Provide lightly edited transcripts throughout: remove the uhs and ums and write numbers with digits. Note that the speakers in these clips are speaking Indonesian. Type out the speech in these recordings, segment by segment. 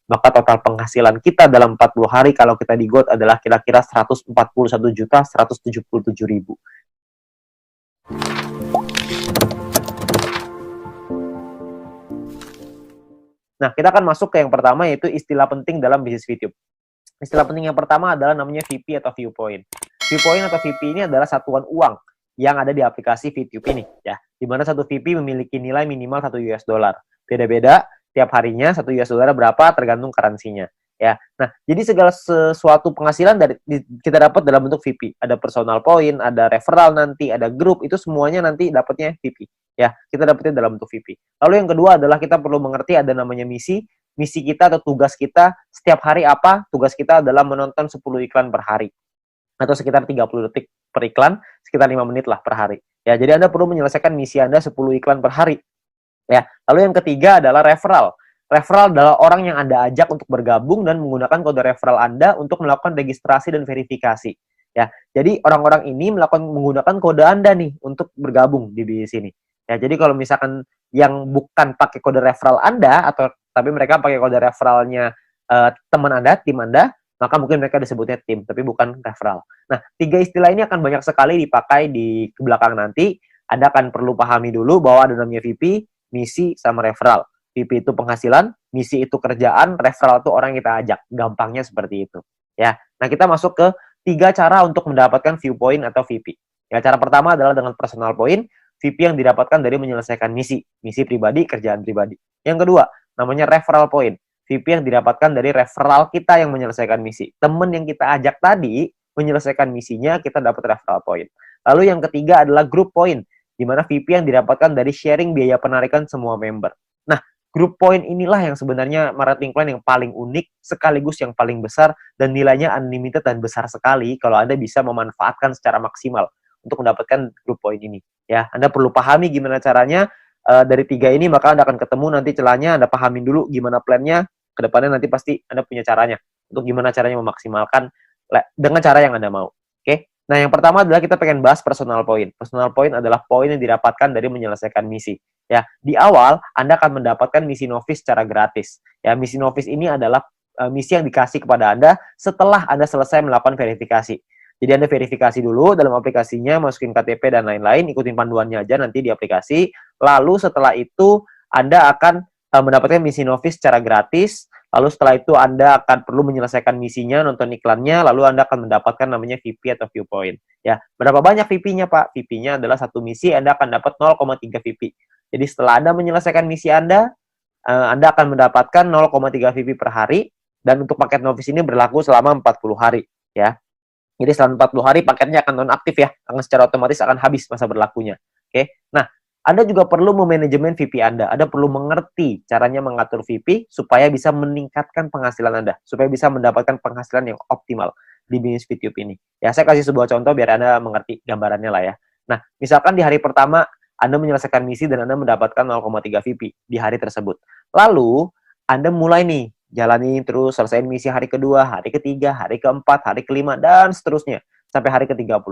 maka total penghasilan kita dalam 40 hari kalau kita di GOAT adalah kira-kira 141.177.000. Nah, kita akan masuk ke yang pertama, yaitu istilah penting dalam bisnis VTube. Istilah penting yang pertama adalah namanya VP atau Viewpoint. Viewpoint atau VP ini adalah satuan uang yang ada di aplikasi VTube ini, ya. Di mana satu VP memiliki nilai minimal 1 US dollar. Beda-beda, tiap harinya 1 US dollar berapa tergantung currency-nya, ya. Nah, jadi segala sesuatu penghasilan kita dapat dalam bentuk VP. Ada personal point, ada referral nanti, ada grup, itu semuanya nanti dapatnya VP. Ya, kita dapetnya dalam bentuk VP. Lalu yang kedua adalah kita perlu mengerti ada namanya misi. Misi kita atau tugas kita setiap hari apa? Tugas kita adalah menonton 10 iklan per hari. Atau sekitar 30 detik per iklan, sekitar 5 menit lah per hari. Ya, jadi Anda perlu menyelesaikan misi Anda 10 iklan per hari. Ya, lalu yang ketiga adalah referral. Referral adalah orang yang Anda ajak untuk bergabung dan menggunakan kode referral Anda untuk melakukan registrasi dan verifikasi. Ya, jadi orang-orang ini menggunakan kode Anda nih untuk bergabung di sini. Ya, jadi kalau misalkan yang bukan pakai kode referral Anda atau tapi mereka pakai kode referralnya teman Anda, tim Anda, maka mungkin mereka disebutnya tim, tapi bukan referral. Nah, 3 istilah ini akan banyak sekali dipakai di belakang nanti. Anda akan perlu pahami dulu bahwa ada namanya VP, misi, sama referral. VP itu penghasilan, misi itu kerjaan, referral itu orang yang kita ajak. Gampangnya seperti itu. Ya. Nah, kita masuk ke 3 cara untuk mendapatkan Viewpoint atau VP. Ya, cara pertama adalah dengan personal point. VP yang didapatkan dari menyelesaikan misi pribadi, kerjaan pribadi. Yang kedua, namanya referral point. VP yang didapatkan dari referral kita yang menyelesaikan misi. Temen yang kita ajak tadi menyelesaikan misinya, kita dapat referral point. Lalu yang ketiga adalah group point, di mana VP yang didapatkan dari sharing biaya penarikan semua member. Nah, group point inilah yang sebenarnya marketing plan yang paling unik, sekaligus yang paling besar, dan nilainya unlimited dan besar sekali kalau Anda bisa memanfaatkan secara maksimal untuk mendapatkan group point ini. Ya, Anda perlu pahami gimana caranya dari 3 ini, maka Anda akan ketemu nanti celahnya. Anda pahamin dulu gimana plannya, kedepannya nanti pasti Anda punya caranya untuk gimana caranya memaksimalkan dengan cara yang Anda mau. Oke? Nah, yang pertama adalah kita pengen bahas personal point. Personal point adalah poin yang didapatkan dari menyelesaikan misi. Ya, di awal Anda akan mendapatkan misi novice secara gratis. Ya, misi novice ini adalah misi yang dikasih kepada Anda setelah Anda selesai melakukan verifikasi. Jadi Anda verifikasi dulu dalam aplikasinya, masukin KTP dan lain-lain, ikutin panduannya aja nanti di aplikasi. Lalu setelah itu Anda akan mendapatkan misi novice secara gratis. Lalu setelah itu Anda akan perlu menyelesaikan misinya, nonton iklannya, lalu Anda akan mendapatkan namanya VP atau Viewpoint. Ya, berapa banyak VP-nya, Pak? VP-nya adalah 1 misi, Anda akan dapat 0,3 VP. Jadi setelah Anda menyelesaikan misi Anda akan mendapatkan 0,3 VP per hari, dan untuk paket novice ini berlaku selama 40 hari. Ya. Jadi selama 40 hari paketnya akan nonaktif ya, akan secara otomatis akan habis masa berlakunya. Oke. Nah, Anda juga perlu memanajemen VP Anda. Anda perlu mengerti caranya mengatur VP supaya bisa meningkatkan penghasilan Anda, supaya bisa mendapatkan penghasilan yang optimal di bisnis VTube ini. Ya, saya kasih sebuah contoh biar Anda mengerti gambarannya lah ya. Nah, misalkan di hari pertama Anda menyelesaikan misi dan Anda mendapatkan 0,3 VP di hari tersebut. Lalu, Anda mulai nih jalani terus, selesaiin misi hari kedua, hari ketiga, hari keempat, hari kelima, dan seterusnya sampai hari ke-34.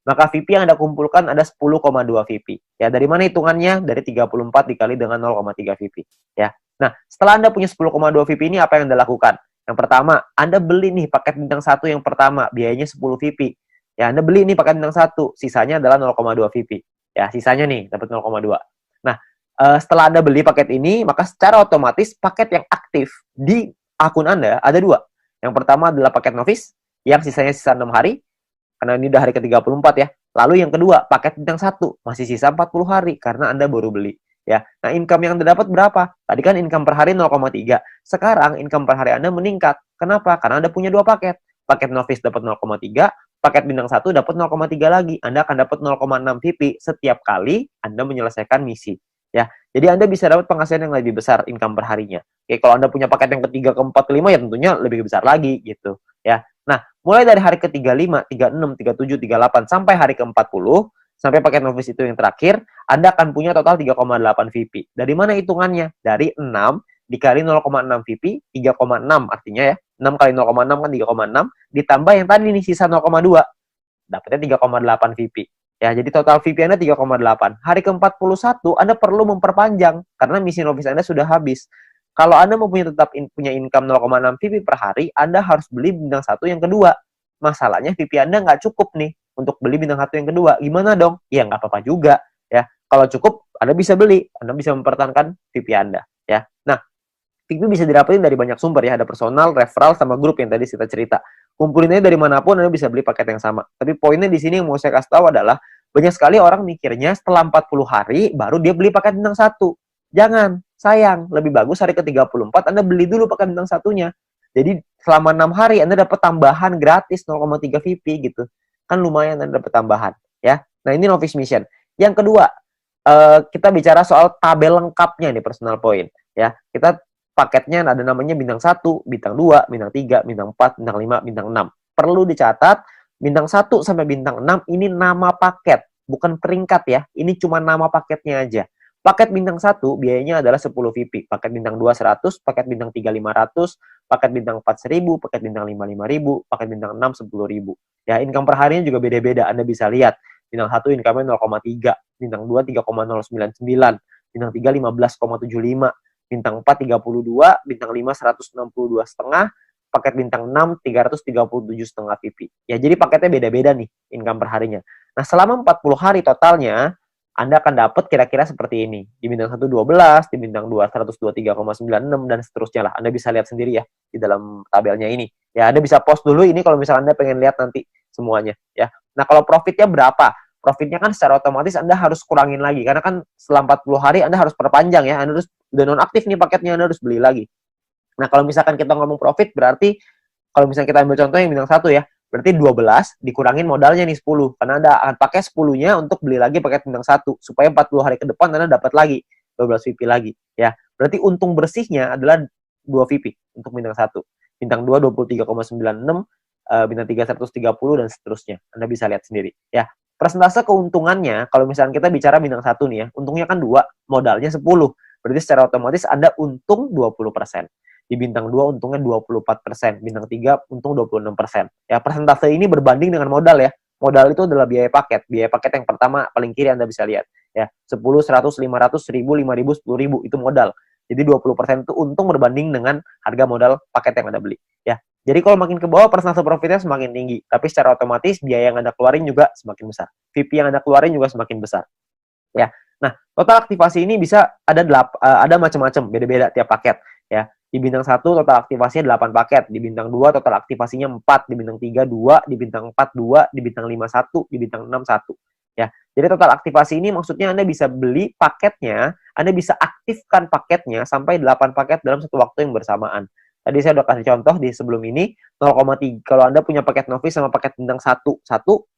Maka VP yang Anda kumpulkan ada 10,2 VP. Ya, dari mana hitungannya? Dari 34 dikali dengan 0,3 VP. Ya. Nah, setelah Anda punya 10,2 VP ini, apa yang Anda lakukan? Yang pertama, Anda beli nih paket bintang 1 yang pertama, biayanya 10 VP. Ya, Anda beli nih paket bintang 1, sisanya adalah 0,2 VP. Ya, sisanya nih dapat 0,2. Nah, setelah Anda beli paket ini, maka secara otomatis paket yang aktif di akun Anda ada 2. Yang pertama adalah paket novice, yang sisanya sisa 6 hari, karena ini udah hari ke-34 ya. Lalu yang kedua, paket bintang 1, masih sisa 40 hari, karena Anda baru beli. Ya. Nah, income yang Anda dapat berapa? Tadi kan income per hari 0,3. Sekarang income per hari Anda meningkat. Kenapa? Karena Anda punya 2 paket. Paket novice dapat 0,3, paket bintang 1 dapat 0,3 lagi. Anda akan dapat 0,6 VP setiap kali Anda menyelesaikan misi. Ya, jadi Anda bisa dapat penghasilan yang lebih besar income per harinya. Oke, kalau Anda punya paket yang ketiga, keempat, kelima ya tentunya lebih besar lagi gitu. Ya, nah mulai dari hari ke-35, 36, 37, 38 sampai hari ke-40 sampai paket novice itu yang terakhir, Anda akan punya total 3,8 VP. Dari mana hitungannya? Dari 6 dikali 0,6 VP, 3,6 artinya ya. 6 kali 0,6 kan 3,6 ditambah yang tadi nih sisa 0,2. Dapatnya 3,8 VP. Ya, jadi total VP Anda 3,8. Hari ke-41 Anda perlu memperpanjang karena misi novice Anda sudah habis. Kalau Anda mau punya income 0,6 VP per hari, Anda harus beli bintang 1 yang kedua. Masalahnya VP Anda nggak cukup nih untuk beli bintang 1 yang kedua. Gimana dong? Ya nggak apa-apa juga. Ya, kalau cukup, Anda bisa beli. Anda bisa mempertahankan VP Anda. Ya, nah, VP bisa didapetin dari banyak sumber ya. Ada personal, referral, sama grup yang tadi kita cerita. Kumpulinnya dari manapun Anda bisa beli paket yang sama. Tapi poinnya di sini yang mau saya kasih tahu adalah banyak sekali orang mikirnya setelah 40 hari baru dia beli paket bintang 1. Jangan, sayang. Lebih bagus hari ke-34 Anda beli dulu paket bintang 1-nya. Jadi selama 6 hari Anda dapat tambahan gratis 0,3 VP gitu. Kan lumayan Anda dapat tambahan ya. Nah, ini novice mission. Yang kedua, kita bicara soal tabel lengkapnya nih personal point ya. Kita paketnya ada namanya bintang 1, bintang 2, bintang 3, bintang 4, bintang 5, bintang 6. Perlu dicatat, bintang 1 sampai bintang 6 ini nama paket, bukan peringkat ya. Ini cuma nama paketnya aja. Paket bintang 1 biayanya adalah 10 VP, paket bintang 2 100, paket bintang 3 500, paket bintang 4 1000, paket bintang 5 5000, paket bintang 6 10.000. Ya, income per harinya juga beda-beda. Anda bisa lihat. Bintang 1 income-nya 0,3, bintang 2 3,099, bintang 3 15,75, bintang 4 32, bintang 5 162,5, paket bintang 6 337,5 VP. Ya, jadi paketnya beda-beda nih income per harinya. Nah, selama 40 hari totalnya Anda akan dapat kira-kira seperti ini. Di bintang 1 12, di bintang 2 123,96 dan seterusnya lah. Anda bisa lihat sendiri ya di dalam tabelnya ini. Ya, Anda bisa post dulu ini kalau misalnya Anda pengen lihat nanti semuanya ya. Nah, kalau profitnya berapa? Profitnya kan secara otomatis Anda harus kurangin lagi karena kan setelah 40 hari Anda harus perpanjang ya. Anda harus udah nonaktif nih paketnya, Anda harus beli lagi. Nah, kalau misalkan kita ngomong profit berarti kalau misalnya kita ambil contoh yang bintang 1 ya, berarti 12 dikurangin modalnya nih 10. Karena Anda akan pakai 10-nya untuk beli lagi paket bintang 1 supaya 40 hari ke depan Anda dapat lagi 12 VP lagi ya. Berarti untung bersihnya adalah 2 VP untuk bintang 1. Bintang 2 23,96, bintang 3 130 dan seterusnya. Anda bisa lihat sendiri ya. Persentase keuntungannya kalau misalnya kita bicara bintang 1 nih ya, untungnya kan 2, modalnya 10. Berarti secara otomatis Anda untung 20%. Di bintang 2 untungnya 24%, bintang 3 untung 26%. Ya, persentase ini berbanding dengan modal ya. Modal itu adalah biaya paket. Biaya paket yang pertama paling kiri Anda bisa lihat ya. 10, 100, 500, 1000, 5000, 10.000 itu modal. Jadi 20% itu untung berbanding dengan harga modal paket yang Anda beli ya. Jadi kalau makin ke bawah persentase profitnya semakin tinggi, tapi secara otomatis biaya yang Anda keluarin juga semakin besar. VP yang Anda keluarin juga semakin besar. Ya. Nah, total aktivasi ini bisa ada macam-macam, beda-beda tiap paket ya. Di bintang 1 total aktivasinya 8 paket, di bintang 2 total aktivasinya 4, di bintang 3 2, di bintang 4 2, di bintang 5 1, di bintang 6 1. Ya. Jadi total aktivasi ini maksudnya Anda bisa beli paketnya, Anda bisa aktifkan paketnya sampai 8 paket dalam satu waktu yang bersamaan. Tadi saya udah kasih contoh di sebelum ini 0,3. Kalau Anda punya paket novice sama paket bintang 1,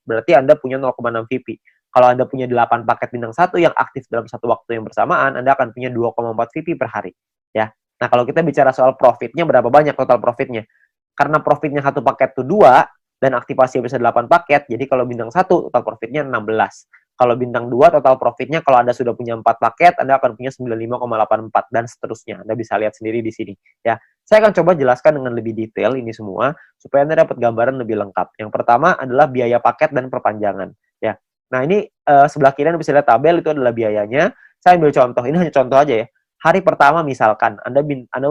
berarti Anda punya 0,6 VP. Kalau Anda punya 8 paket bintang 1 yang aktif dalam satu waktu yang bersamaan, Anda akan punya 2,4 VP per hari. Ya. Nah, kalau kita bicara soal profitnya, berapa banyak total profitnya? Karena profitnya satu paket itu 2, dan aktivasi bisa 8 paket, jadi kalau bintang 1, total profitnya 16. Kalau bintang 2, total profitnya kalau Anda sudah punya 4 paket, Anda akan punya 95,84, dan seterusnya. Anda bisa lihat sendiri di sini. Ya, saya akan coba jelaskan dengan lebih detail ini semua, supaya Anda dapat gambaran lebih lengkap. Yang pertama adalah biaya paket dan perpanjangan. Ya. Nah, ini sebelah kiri Anda bisa lihat tabel, itu adalah biayanya. Saya ambil contoh, ini hanya contoh aja ya. Hari pertama misalkan Anda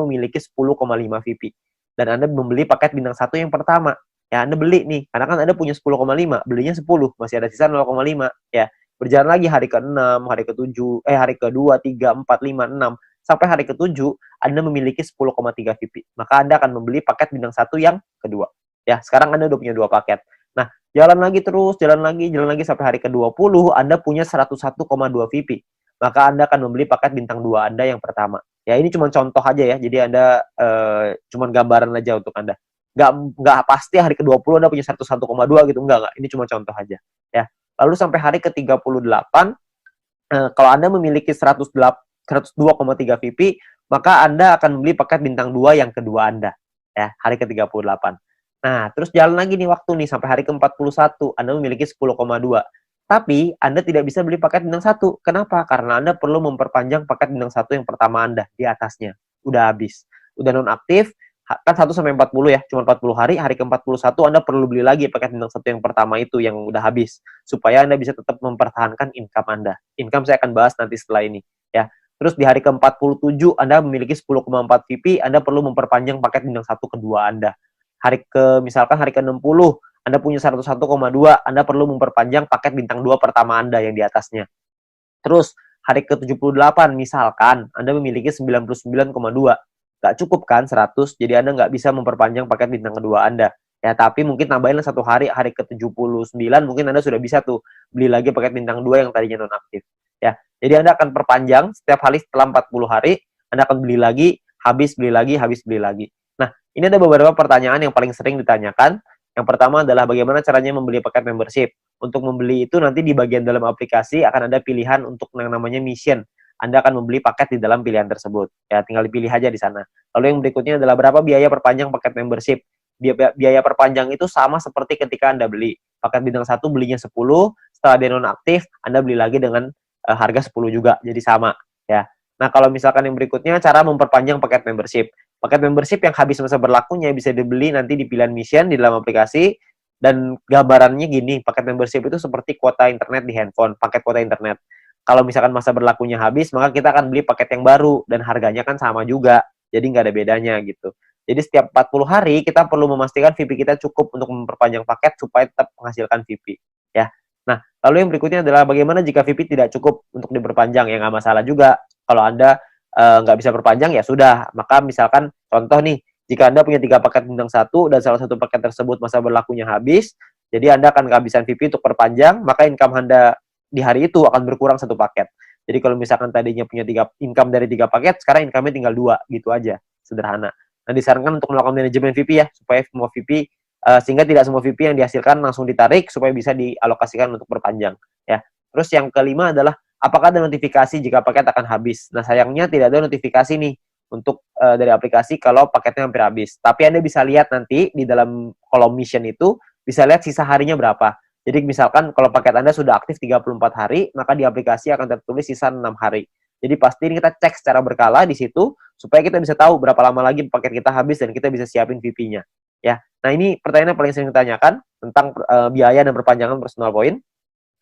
memiliki 10,5 VP dan Anda membeli paket bintang 1 yang pertama. Ya, Anda beli nih, karena kan Anda punya 10,5, belinya 10, masih ada sisa 0,5 ya. Berjalan lagi hari ke-6, hari ke-7, hari ke-2, 3, 4, 5, 6 sampai hari ke-7 Anda memiliki 10,3 VP. Maka Anda akan membeli paket bintang 1 yang kedua. Ya, sekarang Anda udah punya 2 paket. Nah, jalan lagi terus, jalan lagi sampai hari ke-20 Anda punya 101,2 VP. Maka Anda akan membeli paket bintang 2 Anda yang pertama. Ya, ini cuma contoh aja ya. Jadi Anda cuma gambaran aja untuk Anda. Nggak pasti hari ke-20 Anda punya 101,2 gitu. Enggak. Ini cuma contoh aja. Ya. Lalu sampai hari ke-38, kalau Anda memiliki 102,3 VP, maka Anda akan membeli paket bintang 2 yang kedua Anda. Ya, hari ke-38. Nah, terus jalan lagi nih waktu nih sampai hari ke-41, Anda memiliki 10,2. Tapi Anda tidak bisa beli paket bintang 1. Kenapa? Karena Anda perlu memperpanjang paket bintang 1 yang pertama Anda di atasnya. Udah habis. Udah nonaktif, kan 1 sampai 40 ya, cuma 40 hari, hari ke-41 Anda perlu beli lagi paket bintang 1 yang pertama itu yang udah habis supaya Anda bisa tetap mempertahankan income Anda. Income saya akan bahas nanti setelah ini, ya. Terus di hari ke-47 Anda memiliki 10,4 VP, Anda perlu memperpanjang paket bintang 1 kedua Anda. Misalkan hari ke-60 Anda punya 101,2, Anda perlu memperpanjang paket bintang 2 pertama Anda yang di atasnya. Terus hari ke-78 misalkan Anda memiliki 99,2. Nggak cukup kan 100, jadi Anda nggak bisa memperpanjang paket bintang kedua Anda. Ya, tapi mungkin tambahin satu hari ke-79 mungkin Anda sudah bisa tuh beli lagi paket bintang 2 yang tadinya nonaktif. Ya, jadi Anda akan perpanjang setiap hari setelah 40 hari, Anda akan beli lagi, habis beli lagi, habis beli lagi. Nah, ini ada beberapa pertanyaan yang paling sering ditanyakan. Yang pertama adalah bagaimana caranya membeli paket membership. Untuk membeli itu nanti di bagian dalam aplikasi akan ada pilihan untuk yang namanya mission. Anda akan membeli paket di dalam pilihan tersebut. Ya, tinggal dipilih aja di sana. Lalu yang berikutnya adalah berapa biaya perpanjang paket membership. Biaya perpanjang itu sama seperti ketika Anda beli. Paket bintang 1 belinya 10, setelah dia nonaktif, Anda beli lagi dengan harga 10 juga, jadi sama. Ya. Nah, kalau misalkan yang berikutnya, cara memperpanjang paket membership. Paket membership yang habis masa berlakunya bisa dibeli nanti di pilihan mission di dalam aplikasi, dan gambarannya gini, paket membership itu seperti kuota internet di handphone, paket kuota internet. Kalau misalkan masa berlakunya habis, maka kita akan beli paket yang baru, dan harganya kan sama juga, jadi nggak ada bedanya gitu. Jadi setiap 40 hari kita perlu memastikan VP kita cukup untuk memperpanjang paket supaya tetap menghasilkan VP. Ya. Nah, lalu yang berikutnya adalah bagaimana jika VP tidak cukup untuk diperpanjang, ya nggak masalah juga. Kalau Anda nggak bisa perpanjang, ya sudah. Maka misalkan contoh nih, jika Anda punya 3 paket bintang 1 dan salah satu paket tersebut masa berlakunya habis, jadi Anda akan kehabisan VP untuk perpanjang, maka income Anda di hari itu akan berkurang 1 paket. Jadi kalau misalkan tadinya punya income dari 3 paket, sekarang income-nya tinggal 2, gitu aja. Sederhana. Nah, disarankan untuk melakukan manajemen VP ya, supaya semua VP, sehingga tidak semua VP yang dihasilkan langsung ditarik, supaya bisa dialokasikan untuk perpanjang. Ya. Terus yang kelima adalah, apakah ada notifikasi jika paket akan habis? Nah, sayangnya tidak ada notifikasi nih, untuk dari aplikasi kalau paketnya hampir habis. Tapi Anda bisa lihat nanti, di dalam kolom mission itu, bisa lihat sisa harinya berapa. Jadi misalkan kalau paket Anda sudah aktif 34 hari, maka di aplikasi akan tertulis sisa 6 hari. Jadi pasti ini kita cek secara berkala di situ, supaya kita bisa tahu berapa lama lagi paket kita habis dan kita bisa siapin VP-nya. Ya. Nah, ini pertanyaan yang paling sering ditanyakan tentang biaya dan perpanjangan personal point.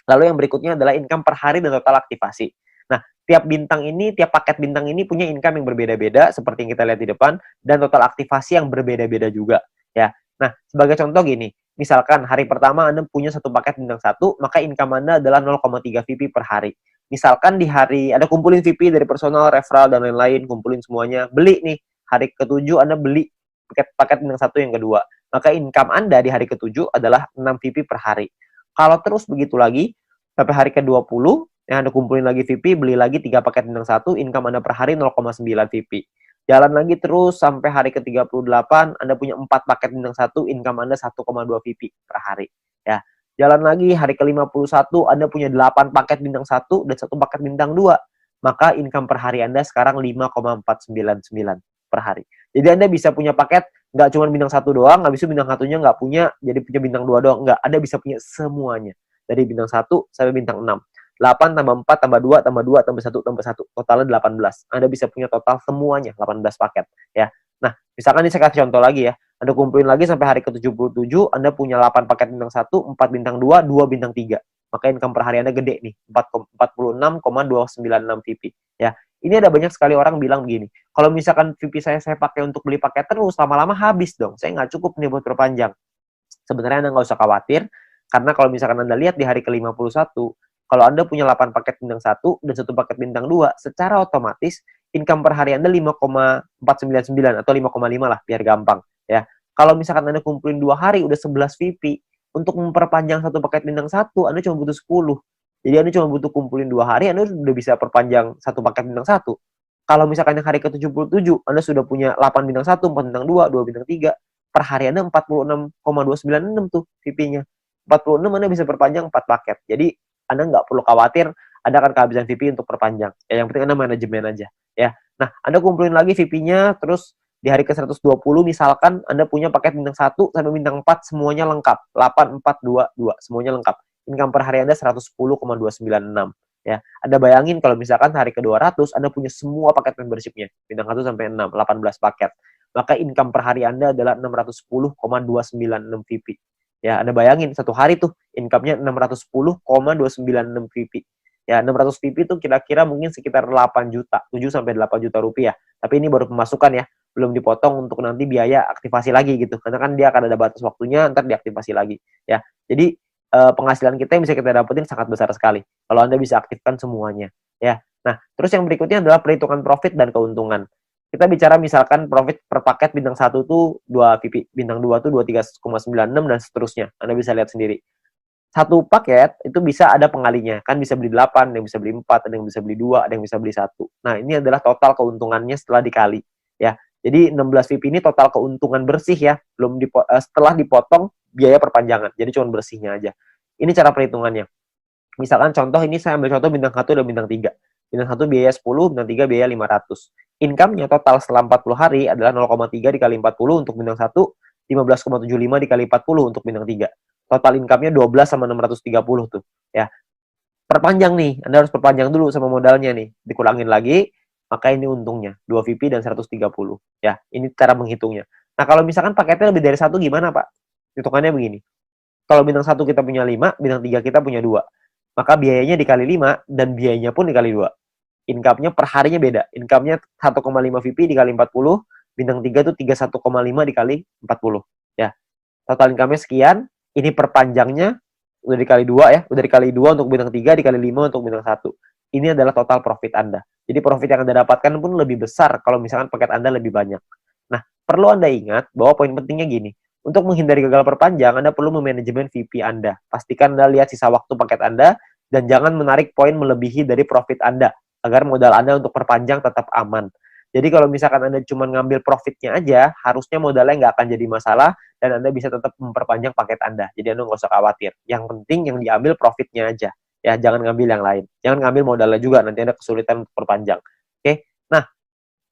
Lalu yang berikutnya adalah income per hari dan total aktivasi. Nah, tiap paket bintang ini punya income yang berbeda-beda seperti yang kita lihat di depan, dan total aktivasi yang berbeda-beda juga. Ya. Nah, sebagai contoh gini, misalkan hari pertama Anda punya 1 paket bintang 1, maka income Anda adalah 0,3 VP per hari. Misalkan di hari Anda kumpulin VP dari personal, referral, dan lain-lain, kumpulin semuanya, beli nih, hari ke-7 Anda beli paket bintang 1 yang kedua. Maka income Anda di hari ke-7 adalah 6 VP per hari. Kalau terus begitu lagi, sampai hari ke-20, yang Anda kumpulin lagi VP, beli lagi 3 paket bintang 1, income Anda per hari 0,9 VP. Jalan lagi terus sampai hari ke-38, Anda punya 4 paket bintang 1, income Anda 1,2 VP per hari. Ya. Jalan lagi hari ke-51, Anda punya 8 paket bintang 1 dan 1 paket bintang 2. Maka income per hari Anda sekarang 5,499 per hari. Jadi Anda bisa punya paket nggak cuma bintang 1 doang, habis itu bintang 1-nya nggak punya, jadi punya bintang 2 doang. Nggak, Anda bisa punya semuanya. Dari bintang 1 sampai bintang 6. 8 tambah 4 tambah 2 tambah 2 tambah 1 tambah 1. Totalnya 18. Anda bisa punya total semuanya 18 paket. Ya. Nah, misalkan ini saya kasih contoh lagi ya. Anda kumpulin lagi sampai hari ke-77, Anda punya 8 paket bintang 1, 4 bintang 2, 2 bintang 3. Maka income per hari Anda gede nih, 46,296 VP. Ya. Ini ada banyak sekali orang bilang begini, kalau misalkan VP saya pakai untuk beli paket terus, lama-lama habis dong. Saya nggak cukup nih buat perpanjang. Sebenarnya Anda nggak usah khawatir, karena kalau misalkan Anda lihat di hari ke-51, kalau Anda punya 8 paket bintang 1 dan 1 paket bintang 2, secara otomatis income per hari Anda 5,499 atau 5,5 lah, biar gampang. Ya. Kalau misalkan Anda kumpulin 2 hari, udah 11 VP, untuk memperpanjang 1 paket bintang 1, Anda cuma butuh 10. Jadi Anda cuma butuh kumpulin 2 hari, Anda udah bisa perpanjang 1 paket bintang 1. Kalau misalkan yang hari ke-77, Anda sudah punya 8 bintang 1, 4 bintang 2, 2 bintang 3, per hari Anda 46,296 tuh VP-nya. 46 Anda bisa perpanjang 4 paket. Jadi Anda nggak perlu khawatir Anda akan kehabisan VP untuk perpanjang. Ya, yang penting Anda manajemen aja. Ya. Nah, Anda kumpulin lagi VP-nya, terus di hari ke-120 misalkan Anda punya paket bintang 1 sampai bintang 4 semuanya lengkap. 8, 4, 2, 2 semuanya lengkap. Income per hari Anda 110,296. Ya, Anda bayangin kalau misalkan hari ke-200 Anda punya semua paket membership-nya, bintang 1 sampai 6, 18 paket. Maka income per hari Anda adalah 610,296 VP. Ya, Anda bayangin satu hari tuh income-nya 610,296 VP. Ya, 600 VP itu kira-kira mungkin sekitar 8 juta, 7 sampai 8 juta rupiah. Tapi ini baru pemasukan ya, belum dipotong untuk nanti biaya aktivasi lagi gitu. Karena kan dia akan ada batas waktunya, ntar diaktifasi lagi. Ya, jadi penghasilan kita yang bisa kita dapetin sangat besar sekali. Kalau Anda bisa aktifkan semuanya. Ya, nah terus yang berikutnya adalah perhitungan profit dan keuntungan. Kita bicara misalkan profit per paket bintang 1 tuh 2 VP, bintang 2 tuh 23,96 dan seterusnya. Anda bisa lihat sendiri. Satu paket itu bisa ada pengalinya. Kan bisa beli 8, ada yang bisa beli 4, ada yang bisa beli 2, ada yang bisa beli 1. Nah, ini adalah total keuntungannya setelah dikali. Ya, jadi 16 VIP ini total keuntungan bersih ya, setelah dipotong biaya perpanjangan. Jadi cuma bersihnya aja. Ini cara perhitungannya. Misalkan contoh ini saya ambil contoh bintang 1 dan bintang 3. Bintang 1 biaya 10, bintang 3 biaya 500. Income-nya total setelah 40 hari adalah 0,3 dikali 40 untuk bintang 1, 15,75 dikali 40 untuk bintang 3. Total income-nya 12 sama 630 tuh. Ya. Perpanjang nih, Anda harus perpanjang dulu sama modalnya nih. Dikurangin lagi, maka ini untungnya. 2 VP dan 130. Ya, ini cara menghitungnya. Nah, kalau misalkan paketnya lebih dari 1 gimana, Pak? Hitungannya begini. Kalau bintang 1 kita punya 5, bintang 3 kita punya 2. Maka biayanya dikali 5 dan biayanya pun dikali 2. Income-nya per harinya beda. Income-nya 1,5 VP dikali 40, bintang 3 itu 31,5 dikali 40. Ya. Total income-nya sekian, ini perpanjangnya udah dikali 2 ya, udah dikali 2 untuk bintang 3, dikali 5 untuk bintang 1. Ini adalah total profit Anda. Jadi profit yang Anda dapatkan pun lebih besar kalau misalkan paket Anda lebih banyak. Nah, perlu Anda ingat bahwa poin pentingnya gini. Untuk menghindari gagal perpanjang, Anda perlu memanajemen VP Anda. Pastikan Anda lihat sisa waktu paket Anda dan jangan menarik poin melebihi dari profit Anda agar modal Anda untuk perpanjang tetap aman. Jadi kalau misalkan Anda cuma ngambil profitnya aja, harusnya modalnya nggak akan jadi masalah dan Anda bisa tetap memperpanjang paket Anda. Jadi Anda nggak usah khawatir. Yang penting yang diambil profitnya aja. Ya, jangan ngambil yang lain. Jangan ngambil modalnya juga, nanti Anda kesulitan untuk perpanjang. Oke? Nah,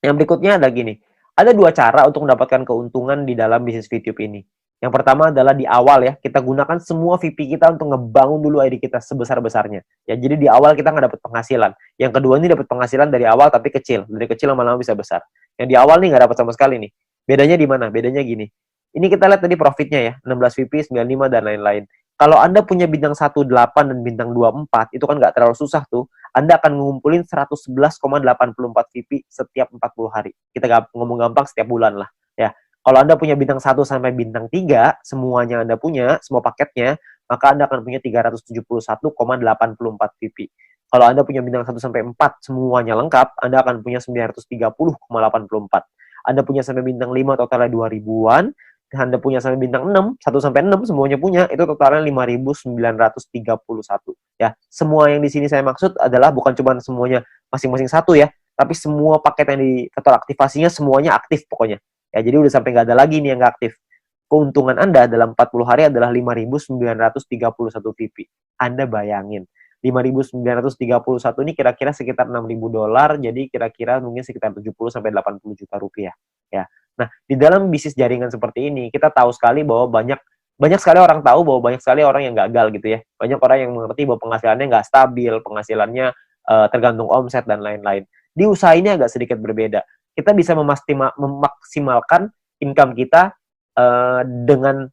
yang berikutnya ada gini. Ada 2 cara untuk mendapatkan keuntungan di dalam bisnis VTube ini. Yang pertama adalah di awal ya, kita gunakan semua VP kita untuk ngebangun dulu ID kita sebesar-besarnya. Ya, jadi di awal kita nggak dapat penghasilan. Yang kedua ini dapat penghasilan dari awal tapi kecil. Dari kecil lama-lama bisa besar. Yang di awal nih nggak dapat sama sekali nih. Bedanya di mana? Bedanya gini. Ini kita lihat tadi profitnya ya, 16 VP, 95 dan lain-lain. Kalau Anda punya bintang 18 dan bintang 24, itu kan nggak terlalu susah tuh. Anda akan ngumpulin 111,84 VP setiap 40 hari. Kita ngomong gampang setiap bulan lah. Ya. Kalau Anda punya bintang 1 sampai bintang 3, semuanya Anda punya, semua paketnya, maka Anda akan punya 371,84 VP. Kalau Anda punya bintang 1 sampai 4, semuanya lengkap, Anda akan punya 930,84. Anda punya sampai bintang 5, totalnya 2000-an. Anda punya sampai bintang 6, 1 sampai 6 semuanya punya, itu totalnya 5.931. Ya, semua yang di sini saya maksud adalah bukan cuma semuanya masing-masing satu ya, tapi semua paket yang di total aktivasinya semuanya aktif pokoknya. Ya, jadi udah sampai nggak ada lagi nih yang nggak aktif. Keuntungan Anda dalam 40 hari adalah 5.931 VP. Anda bayangin, 5.931 ini kira-kira sekitar $6.000, jadi kira-kira mungkin sekitar 70 sampai 80 juta rupiah. Ya. Nah, di dalam bisnis jaringan seperti ini, kita tahu sekali bahwa banyak sekali orang tahu bahwa banyak sekali orang yang gagal gitu ya. Banyak orang yang mengerti bahwa penghasilannya nggak stabil, penghasilannya tergantung omset dan lain-lain. Di usaha ini agak sedikit berbeda. Kita bisa memaksimalkan income kita dengan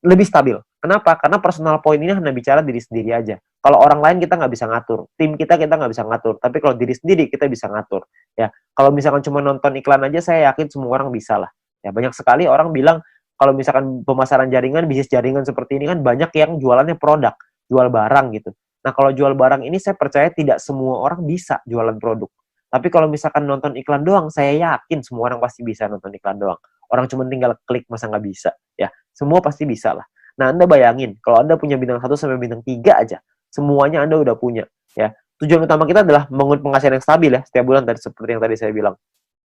lebih stabil. Kenapa? Karena personal point ini hanya bicara diri sendiri aja. Kalau orang lain kita nggak bisa ngatur, tim kita nggak bisa ngatur. Tapi kalau diri sendiri kita bisa ngatur. Ya, kalau misalkan cuma nonton iklan aja, saya yakin semua orang bisa lah. Ya, banyak sekali orang bilang kalau misalkan pemasaran jaringan, bisnis jaringan seperti ini kan banyak yang jualannya produk, jual barang gitu. Nah, kalau jual barang ini saya percaya tidak semua orang bisa jualan produk. Tapi kalau misalkan nonton iklan doang, saya yakin semua orang pasti bisa nonton iklan doang. Orang cuma tinggal klik, masa nggak bisa? Ya, semua pasti bisa lah. Nah, Anda bayangin, kalau Anda punya bintang 1 sampai bintang 3 aja, semuanya Anda udah punya. Ya, tujuan utama kita adalah membangun penghasilan yang stabil ya, setiap bulan tadi seperti yang tadi saya bilang.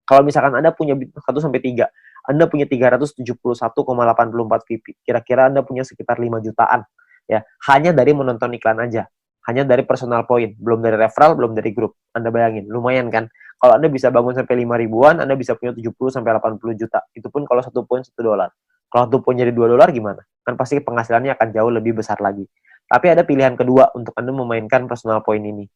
Kalau misalkan Anda punya bintang 1 sampai 3, Anda punya 371,84 VP. Kira-kira Anda punya sekitar 5 jutaan. Ya, hanya dari menonton iklan aja. Hanya dari personal point, belum dari referral, belum dari grup. Anda bayangin, lumayan kan? Kalau Anda bisa bangun sampai 5 ribuan, Anda bisa punya 70 sampai 80 juta. Itu pun kalau 1 poin $1. Kalau 1 poin jadi $2 gimana? Kan pasti penghasilannya akan jauh lebih besar lagi. Tapi ada pilihan kedua untuk Anda memainkan personal point ini.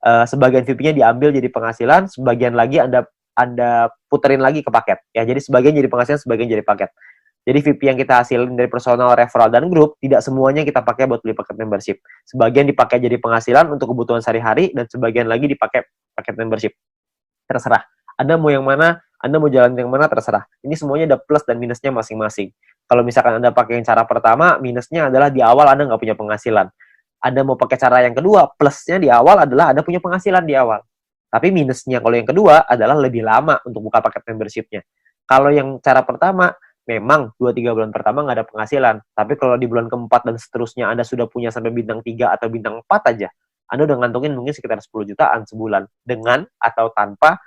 Sebagian VP-nya diambil jadi penghasilan, sebagian lagi Anda puterin lagi ke paket. Ya, jadi sebagian jadi penghasilan, sebagian jadi paket. Jadi VIP yang kita hasilin dari personal, referral, dan grup, tidak semuanya kita pakai buat beli paket membership. Sebagian dipakai jadi penghasilan untuk kebutuhan sehari-hari, dan sebagian lagi dipakai paket membership. Terserah. Anda mau yang mana, Anda mau jalan yang mana, terserah. Ini semuanya ada plus dan minusnya masing-masing. Kalau misalkan Anda pakai yang cara pertama, minusnya adalah di awal Anda nggak punya penghasilan. Anda mau pakai cara yang kedua, plusnya di awal adalah Anda punya penghasilan di awal. Tapi minusnya kalau yang kedua adalah lebih lama untuk buka paket membership-nya. Kalau yang cara pertama, memang 2-3 bulan pertama nggak ada penghasilan. Tapi kalau di bulan keempat dan seterusnya Anda sudah punya sampai bintang 3 atau bintang 4 aja, Anda udah ngantongin mungkin sekitar 10 jutaan sebulan. Dengan atau tanpa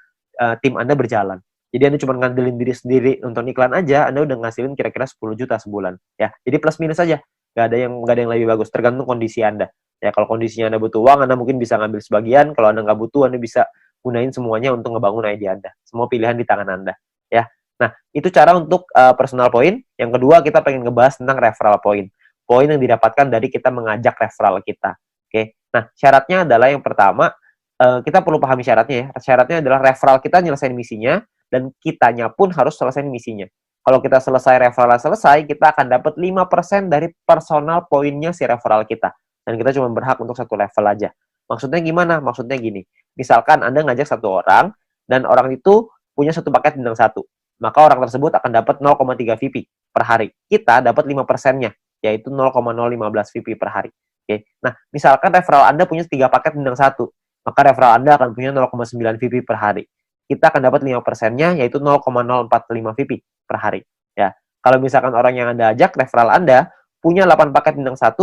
tim Anda berjalan. Jadi Anda cuma ngandelin diri sendiri nonton iklan aja, Anda udah ngasilin kira-kira 10 juta sebulan. Ya, jadi plus minus aja. Nggak ada yang lebih bagus, tergantung kondisi Anda. Ya, kalau kondisinya Anda butuh uang, Anda mungkin bisa ngambil sebagian. Kalau Anda nggak butuh, Anda bisa gunain semuanya untuk ngebangun ide Anda. Semua pilihan di tangan Anda. Ya, nah itu cara untuk personal point. Yang kedua, kita pengen ngebahas tentang referral point. Poin yang didapatkan dari kita mengajak referral kita. Oke, nah syaratnya adalah yang pertama, kita perlu pahami syaratnya ya. Syaratnya adalah referral kita nyelesain misinya, dan kitanya pun harus selesai misinya. Kalau kita selesai referral selesai, kita akan dapat 5% dari personal poinnya si referral kita. Dan kita cuma berhak untuk satu level aja. Maksudnya gimana? Maksudnya gini. Misalkan Anda ngajak satu orang, dan orang itu punya satu paket bintang 1. Maka orang tersebut akan dapat 0,3 VP per hari. Kita dapat 5%-nya, yaitu 0,015 VP per hari. Oke. Nah, misalkan referral Anda punya 3 paket bintang 1, maka referral Anda akan punya 0,9 VP per hari. Kita akan dapat 5%-nya, yaitu 0,045 VP per hari. Ya, kalau misalkan orang yang Anda ajak, referral Anda, punya 8 paket bintang 1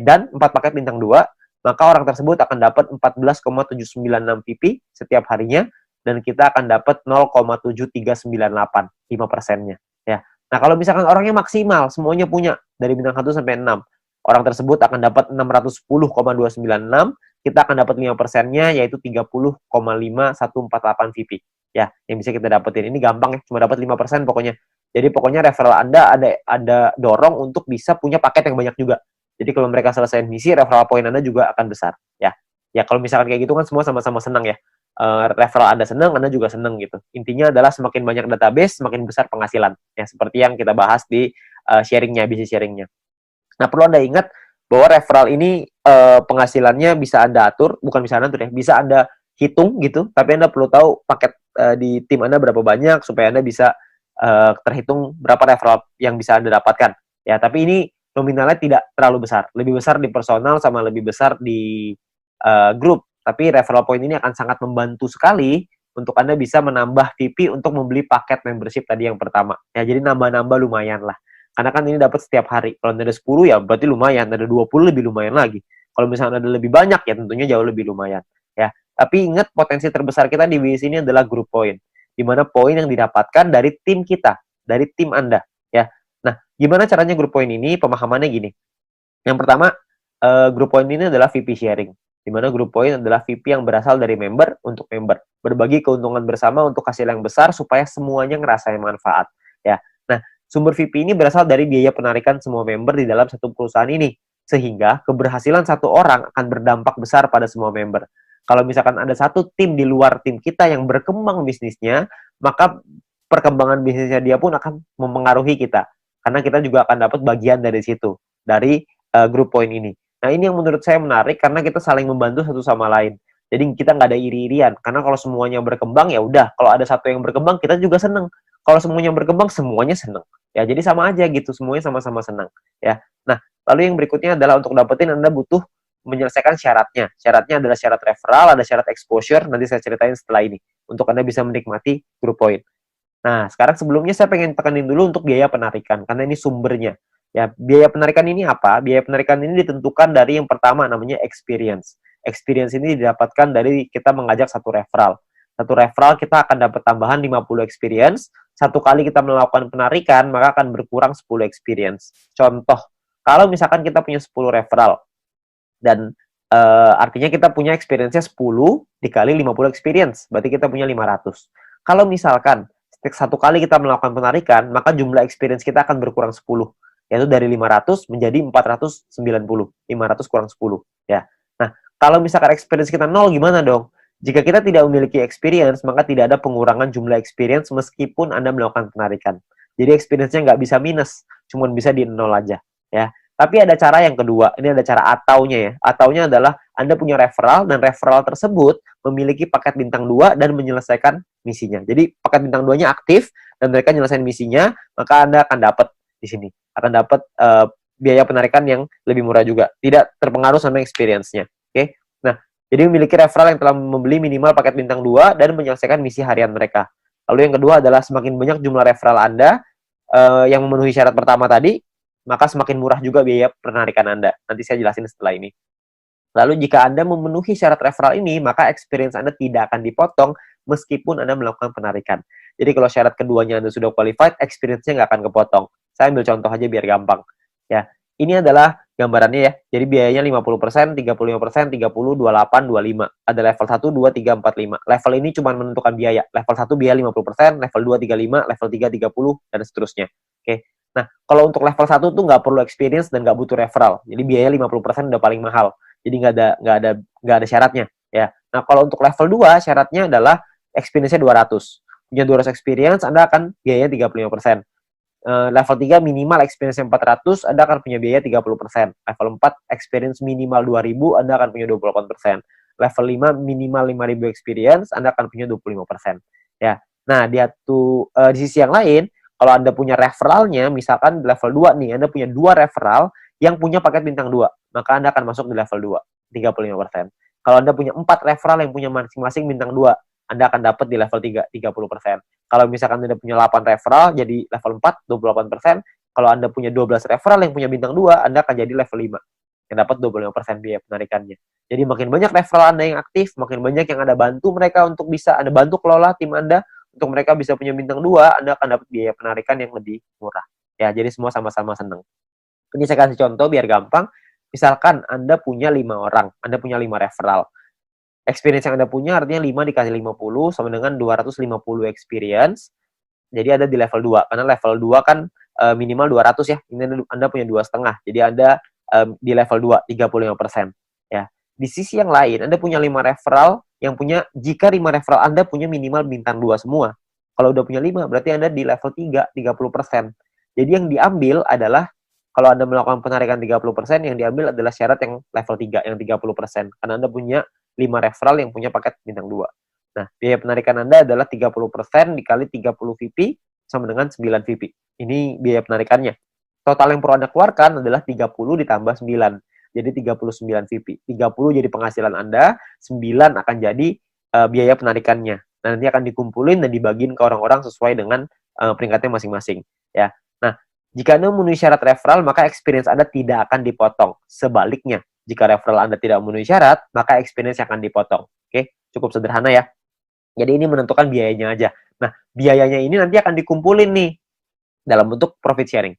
dan 4 paket bintang 2, maka orang tersebut akan dapat 14,796 VP setiap harinya, dan kita akan dapat 0,7398, 5%-nya. Ya. Nah, kalau misalkan orangnya maksimal, semuanya punya, dari bintang 1 sampai 6, orang tersebut akan dapat 610,296, kita akan dapat 5%-nya, yaitu 30,5148 VP. Ya, yang bisa kita dapetin. Ini gampang ya, cuma dapat 5% pokoknya. Jadi pokoknya referral Anda ada dorong untuk bisa punya paket yang banyak juga. Jadi kalau mereka selesai misi, referral point Anda juga akan besar. Ya, ya kalau misalkan kayak gitu kan semua sama-sama senang ya. Referral Anda senang, Anda juga senang gitu. Intinya adalah semakin banyak database, semakin besar penghasilan. Ya, seperti yang kita bahas di sharingnya, bisnis sharingnya. Nah, perlu Anda ingat bahwa referral ini penghasilannya bisa Anda atur, bukan bisa Anda atur ya, bisa Anda hitung gitu, tapi Anda perlu tahu paket di tim Anda berapa banyak, supaya Anda bisa terhitung berapa referral yang bisa Anda dapatkan. Ya, tapi ini nominalnya tidak terlalu besar, lebih besar di personal sama lebih besar di grup. Tapi referral point ini akan sangat membantu sekali untuk Anda bisa menambah VP untuk membeli paket membership tadi yang pertama. Ya, jadi nambah-nambah lumayan lah. Karena kan ini dapat setiap hari. Kalau ada 10 ya berarti lumayan, ada 20 lebih lumayan lagi. Kalau misalnya ada lebih banyak ya tentunya jauh lebih lumayan. Ya, tapi ingat potensi terbesar kita di bisnis ini adalah group point. Di mana poin yang didapatkan dari tim kita, dari tim Anda, ya. Nah, gimana caranya group point ini? Pemahamannya gini. Yang pertama, group point ini adalah VP sharing. Di mana group point adalah VP yang berasal dari member untuk member. Berbagi keuntungan bersama untuk hasil yang besar supaya semuanya ngerasain manfaat. Ya. Nah, sumber VP ini berasal dari biaya penarikan semua member di dalam satu perusahaan ini. Sehingga keberhasilan satu orang akan berdampak besar pada semua member. Kalau misalkan ada satu tim di luar tim kita yang berkembang bisnisnya, maka perkembangan bisnisnya dia pun akan mempengaruhi kita. Karena kita juga akan dapat bagian dari situ, dari group point ini. Nah, ini yang menurut saya menarik karena kita saling membantu satu sama lain. Jadi kita nggak ada iri-irian. Karena kalau semuanya berkembang, ya udah. Kalau ada satu yang berkembang, kita juga seneng. Kalau semuanya berkembang, semuanya seneng. Ya, jadi sama aja gitu. Semuanya sama-sama senang. Ya. Nah, lalu yang berikutnya adalah untuk dapetin Anda butuh menyelesaikan syaratnya. Syaratnya adalah syarat referral, ada syarat exposure. Nanti saya ceritain setelah ini. Untuk Anda bisa menikmati group point. Nah, sekarang sebelumnya saya pengen tekanin dulu untuk biaya penarikan. Karena ini sumbernya. Ya, biaya penarikan ini apa? Biaya penarikan ini ditentukan dari yang pertama namanya experience. Experience ini didapatkan dari kita mengajak satu referral. Satu referral kita akan dapat tambahan 50 experience. Satu kali kita melakukan penarikan, maka akan berkurang 10 experience. Contoh, kalau misalkan kita punya 10 referral, dan artinya kita punya experience-nya 10 dikali 50 experience, berarti kita punya 500. Kalau misalkan satu kali kita melakukan penarikan, maka jumlah experience kita akan berkurang 10. Yaitu dari 500 menjadi 490. 500 kurang 10. Ya. Nah, kalau misalkan experience kita 0, gimana dong? Jika kita tidak memiliki experience, maka tidak ada pengurangan jumlah experience meskipun Anda melakukan penarikan. Jadi experience-nya nggak bisa minus, cuma bisa di 0 aja. Ya. Tapi ada cara yang kedua, ini ada cara ataunya ya. Ataunya adalah Anda punya referral, dan referral tersebut memiliki paket bintang 2 dan menyelesaikan misinya. Jadi paket bintang 2-nya aktif, dan mereka menyelesaikan misinya, maka Anda akan dapat di sini. Akan dapat biaya penarikan yang lebih murah juga. Tidak terpengaruh sama experience-nya. Oke. Nah, jadi memiliki referral yang telah membeli minimal paket bintang 2 dan menyelesaikan misi harian mereka. Lalu yang kedua adalah semakin banyak jumlah referral Anda yang memenuhi syarat pertama tadi, maka semakin murah juga biaya penarikan Anda. Nanti saya jelasin setelah ini. Lalu jika Anda memenuhi syarat referral ini, maka experience Anda tidak akan dipotong meskipun Anda melakukan penarikan. Jadi kalau syarat keduanya Anda sudah qualified, experience-nya nggak akan kepotong. Saya ambil contoh aja biar gampang. Ya, ini adalah gambarannya ya. Jadi biayanya 50%, 35%, 30, 28, 25. Ada level 1, 2, 3, 4, 5. Level ini cuma menentukan biaya. Level 1 biaya 50%, level 2 35, level 3 30, dan seterusnya. Oke. Nah, kalau untuk level 1 tuh nggak perlu experience dan nggak butuh referral. Jadi biaya 50% udah paling mahal. Jadi nggak ada syaratnya. Ya. Nah, kalau untuk level 2 syaratnya adalah experience-nya 200. Punya 200 experience, Anda akan biaya 35%. Level 3 minimal experience 400, Anda akan punya biaya 30%. Level 4 experience minimal 2000, Anda akan punya 28%. Level 5 minimal 5000 experience, Anda akan punya 25%. Ya. Nah, di sisi yang lain, kalau Anda punya referralnya, misalkan level 2 nih, Anda punya 2 referral yang punya paket bintang 2, maka Anda akan masuk di level 2, 35%. Kalau Anda punya 4 referral yang punya masing-masing bintang 2, Anda akan dapat di level 3, 30%. Kalau misalkan Anda punya 8 referral, jadi level 4, 28%. Kalau Anda punya 12 referral yang punya bintang 2, Anda akan jadi level 5, yang dapat 25% biaya penarikannya. Jadi makin banyak referral Anda yang aktif, makin banyak yang Anda bantu mereka untuk bisa Anda bantu kelola tim Anda, untuk mereka bisa punya bintang 2, Anda akan dapat biaya penarikan yang lebih murah. Ya, jadi semua sama-sama senang. Ini saya kasih contoh biar gampang. Misalkan Anda punya 5 orang, Anda punya 5 referral. Experience yang Anda punya artinya 5 dikali 50 sama dengan 250 experience. Jadi ada di level 2. Karena level 2 kan minimal 200 ya. Ini Anda punya 2,5. Jadi Anda di level 2, 35%. Ya. Di sisi yang lain, Anda punya 5 referral jika 5 referral Anda punya minimal bintang 2 semua. Kalau udah punya 5, berarti Anda di level 3, 30%. Jadi yang diambil adalah, kalau Anda melakukan penarikan 30%, yang diambil adalah syarat yang level 3, yang 30%. Karena Anda punya 5 referral yang punya paket bintang 2. Nah, biaya penarikan Anda adalah 30% dikali 30 VP sama dengan 9 VP. Ini biaya penarikannya. Total yang perlu Anda keluarkan adalah 30 ditambah 9. Jadi 39 VP. 30 jadi penghasilan Anda, 9 akan jadi biaya penarikannya. Nah, nanti akan dikumpulin dan dibagiin ke orang-orang sesuai dengan peringkatnya masing-masing. Ya. Nah, jika Anda memenuhi syarat referral, maka experience Anda tidak akan dipotong. Sebaliknya, jika referral Anda tidak memenuhi syarat, maka experience akan dipotong. Oke, cukup sederhana ya. Jadi ini menentukan biayanya aja. Nah, biayanya ini nanti akan dikumpulin nih dalam bentuk profit sharing.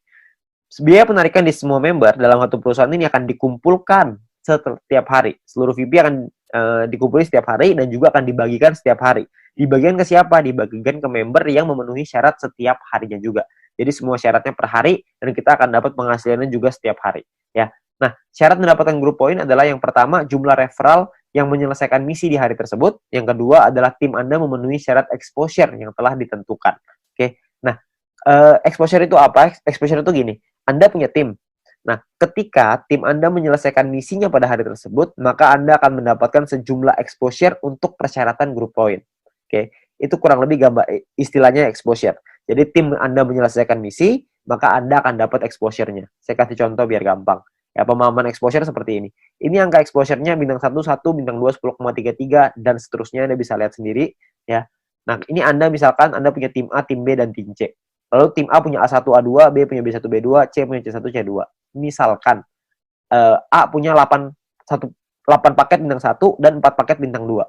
Biaya penarikan di semua member dalam satu perusahaan ini akan dikumpulkan setiap hari. Seluruh VP akan dikumpulkan setiap hari dan juga akan dibagikan setiap hari. Dibagikan ke siapa? Dibagikan ke member yang memenuhi syarat setiap harinya juga. Jadi semua syaratnya per hari dan kita akan dapat penghasilannya juga setiap hari. Ya. Nah, syarat mendapatkan group point adalah yang pertama jumlah referral yang menyelesaikan misi di hari tersebut. Yang kedua adalah tim Anda memenuhi syarat exposure yang telah ditentukan. Oke. Nah, exposure itu apa? Exposure itu gini. Anda punya tim. Nah, ketika tim Anda menyelesaikan misinya pada hari tersebut, maka Anda akan mendapatkan sejumlah exposure untuk persyaratan group point. Oke. Itu kurang lebih gambar istilahnya exposure. Jadi tim Anda menyelesaikan misi, maka Anda akan dapat exposure-nya. Saya kasih contoh biar gampang. Ya, pemahaman exposure seperti ini. Ini angka exposure-nya bintang 1, 1, bintang 2, 10,33, dan seterusnya Anda bisa lihat sendiri. Ya. Nah, ini Anda misalkan Anda punya tim A, tim B, dan tim C. Lalu tim A punya A1, A2, B punya B1, B2, C punya C1, C2. Misalkan A punya 8 paket bintang 1 dan 4 paket bintang 2.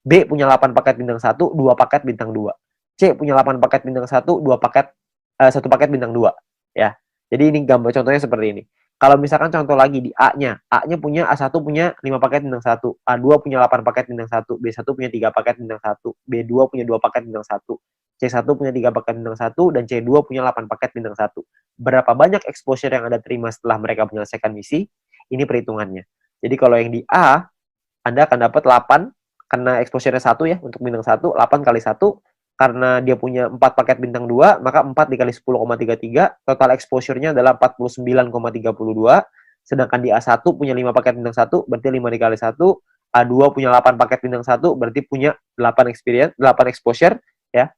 B punya 8 paket bintang 1, 2 paket bintang 2. C punya 8 paket bintang 1, 2 paket 1 paket bintang 2, ya. Jadi ini gambar contohnya seperti ini. Kalau misalkan contoh lagi di A-nya punya A1 punya 5 paket bintang 1, A2 punya 8 paket bintang 1, B1 punya 3 paket bintang 1, B2 punya 2 paket bintang 1, C1 punya 3 paket bintang 1, dan C2 punya 8 paket bintang 1. Berapa banyak exposure yang Anda terima setelah mereka menyelesaikan misi? Ini perhitungannya. Jadi kalau yang di A, Anda akan dapat 8, karena exposure-nya 1 ya, untuk bintang 1, 8 kali 1, karena dia punya 4 paket bintang 2, maka 4 dikali 10,33, total exposure-nya adalah 49,32, sedangkan di A1 punya 5 paket bintang 1, berarti 5 dikali 1, A2 punya 8 paket bintang 1, berarti punya 8 experience, 8 exposure, ya.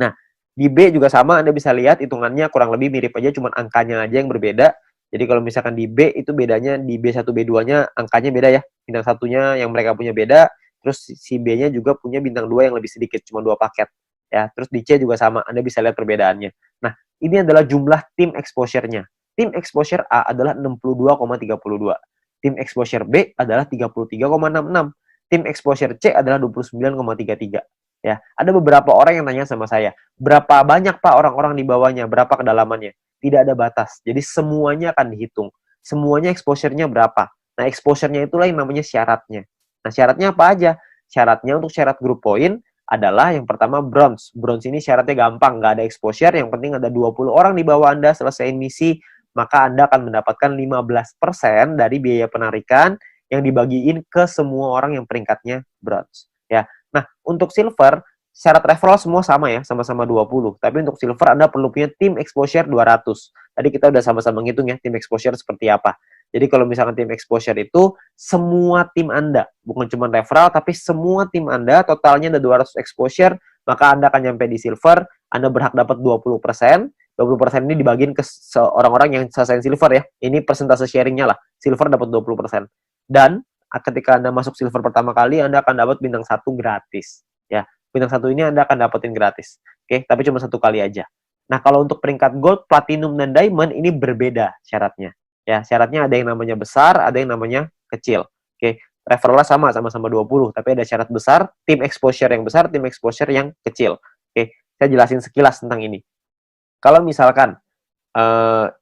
Nah, di B juga sama, Anda bisa lihat hitungannya kurang lebih mirip aja, cuman angkanya aja yang berbeda. Jadi kalau misalkan di B itu bedanya di B1, B2-nya angkanya beda ya. Bintang satunya yang mereka punya beda, terus si B-nya juga punya bintang 2 yang lebih sedikit, cuma 2 paket. Ya, terus di C juga sama, Anda bisa lihat perbedaannya. Nah, ini adalah jumlah tim exposure-nya. Tim exposure A adalah 62,32. Tim exposure B adalah 33,66. Tim exposure C adalah 29,33. Ya, ada beberapa orang yang tanya sama saya, berapa banyak Pak orang-orang di bawahnya, berapa kedalamannya? Tidak ada batas. Jadi semuanya akan dihitung. Semuanya exposure-nya berapa? Nah, exposure-nya itulah yang namanya syaratnya. Nah, syaratnya apa aja? Syaratnya untuk syarat grup poin adalah yang pertama bronze. Bronze ini syaratnya gampang, nggak ada exposure, yang penting ada 20 orang di bawah Anda selesai misi, maka Anda akan mendapatkan 15% dari biaya penarikan yang dibagiin ke semua orang yang peringkatnya bronze. Ya. Nah, untuk silver, syarat referral semua sama ya, sama-sama 20. Tapi untuk silver Anda perlu punya tim exposure 200. Tadi kita udah sama-sama ngitung ya, tim exposure seperti apa. Jadi kalau misalkan tim exposure itu semua tim Anda, bukan cuma referral, tapi semua tim Anda totalnya ada 200 exposure, maka Anda akan nyampe di silver, Anda berhak dapat 20%. 20% ini dibagiin ke orang-orang yang selesai silver ya. Ini persentase sharingnya lah. Silver dapat 20%. Dan ketika Anda masuk silver pertama kali, Anda akan dapat bintang 1 gratis. Ya, bintang 1 ini Anda akan dapetin gratis. Oke, tapi cuma 1 kali aja. Nah, kalau untuk peringkat gold, platinum, dan diamond ini berbeda syaratnya. Ya, syaratnya ada yang namanya besar, ada yang namanya kecil. Oke, referralnya sama-sama 20, tapi ada syarat besar, tim exposure yang besar, tim exposure yang kecil. Oke, saya jelasin sekilas tentang ini. Kalau misalkan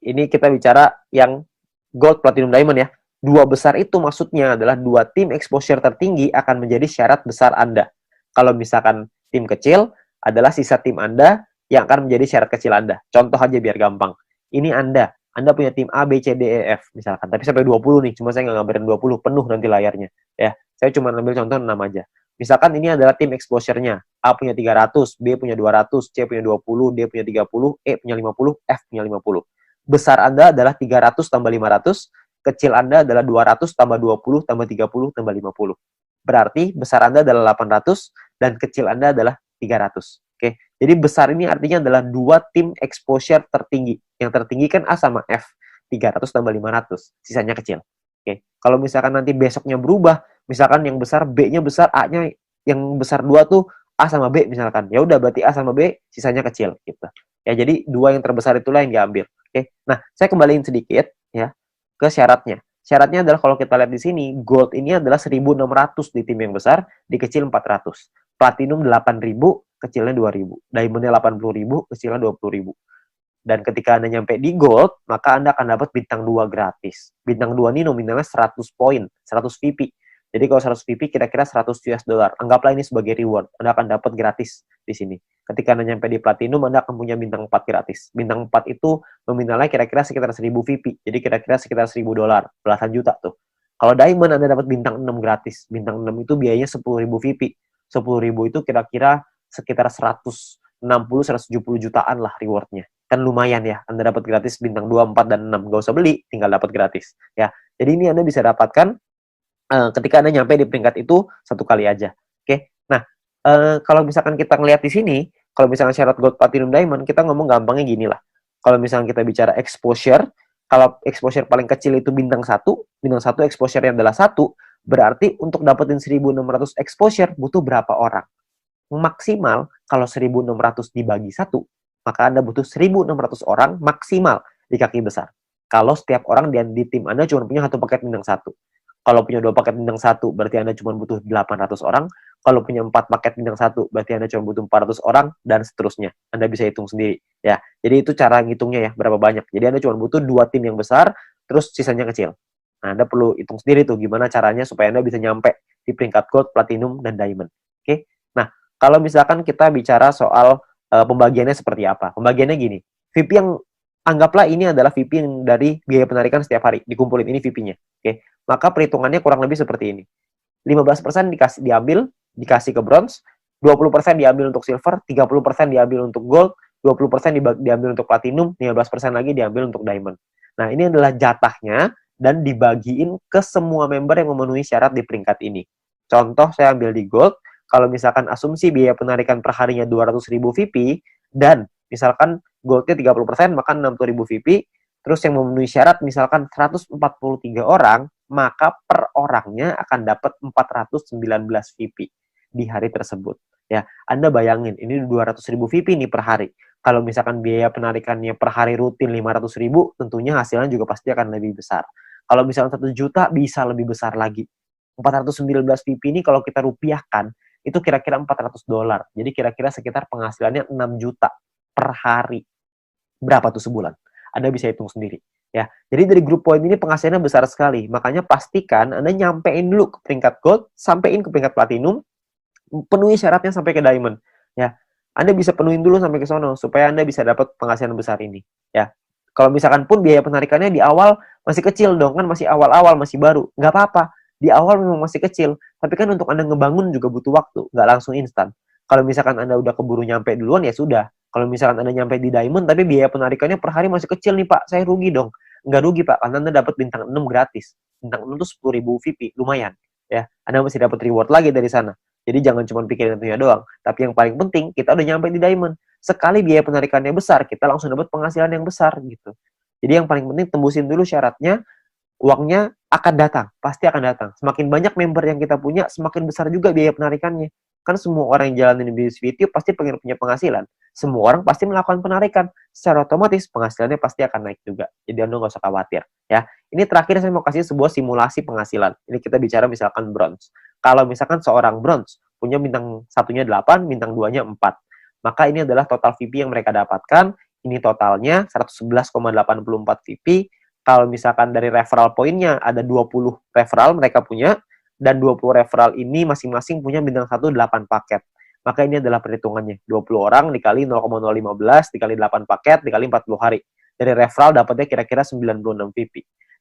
ini kita bicara yang gold, platinum, diamond ya. 2 besar itu maksudnya adalah 2 tim exposure tertinggi akan menjadi syarat besar Anda. Kalau misalkan tim kecil adalah sisa tim Anda yang akan menjadi syarat kecil Anda. Contoh aja biar gampang. Ini Anda punya tim A, B, C, D, E, F misalkan. Tapi sampai 20 nih, cuma saya nggak gambarin 20, penuh nanti layarnya. Ya, saya cuma ambil contoh 6 aja. Misalkan ini adalah tim exposure-nya. A punya 300, B punya 200, C punya 20, D punya 30, E punya 50, F punya 50. Besar Anda adalah 300 tambah 500, kecil Anda adalah 200 tambah 20 tambah 30 tambah 50. Berarti besar Anda adalah 800 dan kecil Anda adalah 300. Oke. Jadi besar ini artinya adalah 2 tim exposure tertinggi. Yang tertinggi kan A sama F. 300 tambah 500. Sisanya kecil. Oke. Kalau misalkan nanti besoknya berubah, misalkan yang besar B-nya besar, A-nya yang besar 2 tuh A sama B misalkan. Ya udah berarti A sama B sisanya kecil gitu. Ya jadi 2 yang terbesar itulah yang diambil. Oke. Nah, saya kembaliin sedikit ya ke syaratnya. Syaratnya adalah kalau kita lihat di sini, gold ini adalah 1.600 di tim yang besar, di kecil 400. Platinum 8.000, kecilnya 2.000. Diamondnya 80.000, kecilnya 20.000. Dan ketika Anda nyampe di gold, maka Anda akan dapat bintang 2 gratis. Bintang 2 ini nominalnya 100 poin, 100 VP. Jadi kalau 100 VP kira-kira 100 US dollar. Anggaplah ini sebagai reward. Anda akan dapat gratis di sini. Ketika Anda nyampe di platinum, Anda akan punya bintang 4 gratis. Bintang 4 itu nominalnya kira-kira sekitar 1000 VP. Jadi kira-kira sekitar 1000 dolar, belasan juta tuh. Kalau diamond Anda dapat bintang 6 gratis. Bintang 6 itu biayanya 10.000 VP. 10.000 itu kira-kira sekitar 160-170 jutaan lah rewardnya. Kan lumayan ya, Anda dapat gratis bintang 2, 4, dan 6. Gak usah beli, tinggal dapat gratis. Ya, jadi ini Anda bisa dapatkan ketika Anda nyampe di peringkat itu 1 kali aja. Oke. Nah, kalau misalkan kita ngelihat di sini, kalau misalkan syarat gold, platinum, diamond, kita ngomong gampangnya gini lah. Kalau misalkan kita bicara exposure, kalau exposure paling kecil itu bintang 1 exposure-nya adalah 1, berarti untuk dapetin 1.600 exposure butuh berapa orang? Maksimal kalau 1.600 dibagi 1, maka Anda butuh 1.600 orang maksimal di kaki besar. Kalau setiap orang di tim Anda cuma punya 1 paket bintang 1. Kalau punya 2 paket bintang 1, berarti Anda cuma butuh 800 orang. Kalau punya 4 paket bintang 1, berarti Anda cuma butuh 400 orang, dan seterusnya. Anda bisa hitung sendiri. Ya, jadi itu cara ngitungnya ya, berapa banyak. Jadi Anda cuma butuh 2 tim yang besar, terus sisanya kecil. Nah, Anda perlu hitung sendiri tuh, gimana caranya supaya Anda bisa nyampe di peringkat gold, platinum, dan diamond. Oke? Nah, kalau misalkan kita bicara soal pembagiannya seperti apa. Pembagiannya gini, VP yang anggaplah ini adalah VP yang dari biaya penarikan setiap hari, dikumpulin ini VP-nya. Oke, maka perhitungannya kurang lebih seperti ini. 15% diambil, dikasih ke bronze, 20% diambil untuk silver, 30% diambil untuk gold, 20% diambil untuk platinum, 15% lagi diambil untuk diamond. Nah, ini adalah jatahnya dan dibagiin ke semua member yang memenuhi syarat di peringkat ini. Contoh, saya ambil di gold, kalau misalkan asumsi biaya penarikan per harinya 200.000 VP, dan misalkan goldnya 30%, maka 60.000 VP, terus yang memenuhi syarat misalkan 143 orang, maka per orangnya akan dapat 419 VP di hari tersebut. Ya, Anda bayangin, ini 200.000 VP nih per hari. Kalau misalkan biaya penarikannya per hari rutin 500.000, tentunya hasilnya juga pasti akan lebih besar. Kalau misalkan 1 juta, bisa lebih besar lagi. 419 VP ini kalau kita rupiahkan, itu kira-kira $400. Jadi kira-kira sekitar penghasilannya 6 juta per hari. Berapa tuh sebulan? Anda bisa hitung sendiri. Ya, jadi dari grup poin ini penghasilannya besar sekali. Makanya pastikan Anda nyampein dulu ke peringkat gold, sampein ke peringkat platinum, penuhi syaratnya sampai ke diamond. Ya, Anda bisa penuhin dulu sampai ke sono supaya Anda bisa dapat penghasilan besar ini. Ya, kalau misalkan pun biaya penarikannya di awal masih kecil dong, kan masih awal-awal, masih baru, nggak apa-apa. Di awal memang masih kecil, tapi kan untuk Anda ngebangun juga butuh waktu, nggak langsung instan. Kalau misalkan Anda udah keburu nyampe duluan, ya sudah. Kalau misalkan Anda nyampe di diamond, tapi biaya penarikannya per hari masih kecil nih Pak, saya rugi dong. Nggak rugi Pak, karena Anda dapat bintang 6 gratis. Bintang 6 itu 10.000 VP, lumayan. Ya, Anda masih dapat reward lagi dari sana. Jadi jangan cuma pikirin tentunya doang. Tapi yang paling penting, kita udah nyampe di diamond. Sekali biaya penarikannya besar, kita langsung dapat penghasilan yang besar gitu. Jadi yang paling penting tembusin dulu syaratnya, uangnya akan datang, pasti akan datang. Semakin banyak member yang kita punya, semakin besar juga biaya penarikannya. Kan semua orang yang jalanin bisnis video pasti pengen punya penghasilan. Semua orang pasti melakukan penarikan. Secara otomatis penghasilannya pasti akan naik juga. Jadi Anda nggak usah khawatir. Ya, ini terakhir saya mau kasih sebuah simulasi penghasilan. Ini kita bicara misalkan bronze. Kalau misalkan seorang bronze punya bintang satunya 8, bintang 2-nya 4. Maka ini adalah total VP yang mereka dapatkan. Ini totalnya 111,84 VP. Kalau misalkan dari referral poinnya ada 20 referral mereka punya, dan 20 referral ini masing-masing punya bintang 1 8 paket. Maka ini adalah perhitungannya. 20 orang dikali 0,015 dikali 8 paket dikali 40 hari. Dari referral dapatnya kira-kira 96 VP.